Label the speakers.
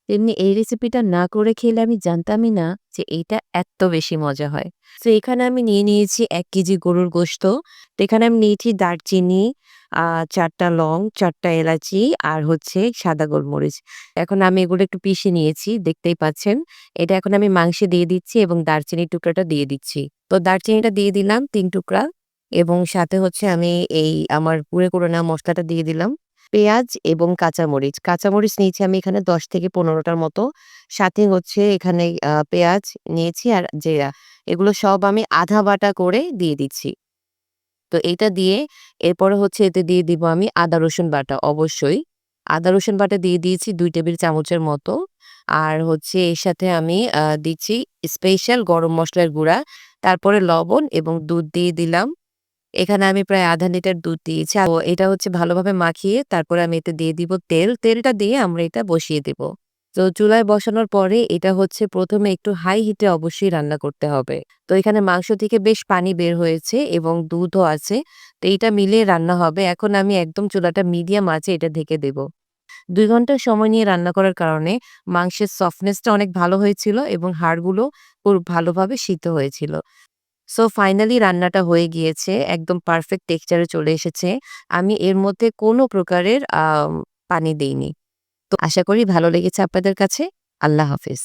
Speaker 1: তেমনি এই রেসিপিটা না করে খেলে আমি জানতামই না যে এইটা এত বেশি মজা হয়। তো এখানে আমি নিয়ে নিয়েছি ১ কেজি গরুর গোশত। তো এখানে আমি নিয়েছি দারচিনি, ৪ টা লং, ৪ টা এলাচি আর হচ্ছে সাদা গোলমরিচ। এখন আমি এগুলো একটু পিষে নিয়েছি, দেখতেই পাচ্ছেন। এটা এখন আমি মাংসে দিয়ে দিচ্ছি এবং দারচিনির টুকরাটা দিয়ে দিচ্ছি। তো দারচিনিটা দিয়ে দিলাম ৩ টুকরা এবং সাথে হচ্ছে আমি এই আমার গুঁড়ো করে নেওয়া মসলাটা দিয়ে দিলাম। পেঁয়াজ এবং কাঁচামরিচ। কাঁচামরিচ নিয়েছি আমি এখানে ১০ থেকে ১৫ টার মতো। সাথে হচ্ছে এখানে পেঁয়াজ নিয়েছি আর জিরা। এগুলো সব আমি আধা বাটা করে দিয়ে দিচ্ছি। তো এইটা দিয়ে এরপরে হচ্ছে এতে দিয়ে দিব আমি আদা রসুন বাটা অবশ্যই। আদা রসুন বাটা দিয়ে দিয়েছি ২ টেবিল চামচের মতো। আর হচ্ছে এর সাথে আমি দিচ্ছি স্পেশাল গরম মসলার গুঁড়া। তারপরে লবণ এবং দুধ দিয়ে দিলাম। এখানে আমি প্রায় ০.৫ লিটার দুধ দিয়েছি। তো এটা হচ্ছে ভালোভাবে মাখিয়ে তারপরে আমি এতে দিয়ে দিব তেল। তেলটা দিয়ে আমরা এটা বসিয়ে দেব। তো চুলায় বসানোর পরে এটা হচ্ছে ১ম এ একটু হাই হিটে অবশ্যই রান্না করতে হবে। তো এখানে মাংস থেকে বেশ পানি বের হয়েছে এবং দুধও আছে। তো এইটা মিলিয়ে রান্না হবে। এখন আমি একদম চুলাটা মিডিয়াম আঁচে এটা ঢেকে দেব। ২ ঘন্টা সময় নিয়ে রান্না করার কারণে মাংসের সফটনেসটা অনেক ভালো হয়েছিল এবং হাড়গুলো খুব ভালোভাবে সিদ্ধ হয়েছিল। সো ফাইনালি রান্নাটা হয়ে গিয়েছে। একদম পারফেক্ট টেক্সচার এ চলে এসেছে। আমি এর মধ্যে কোনো প্রকারের পানি দেইনি। তো আশা করি ভালো লেগেছে আপনাদের কাছে। আল্লাহ হাফেজ।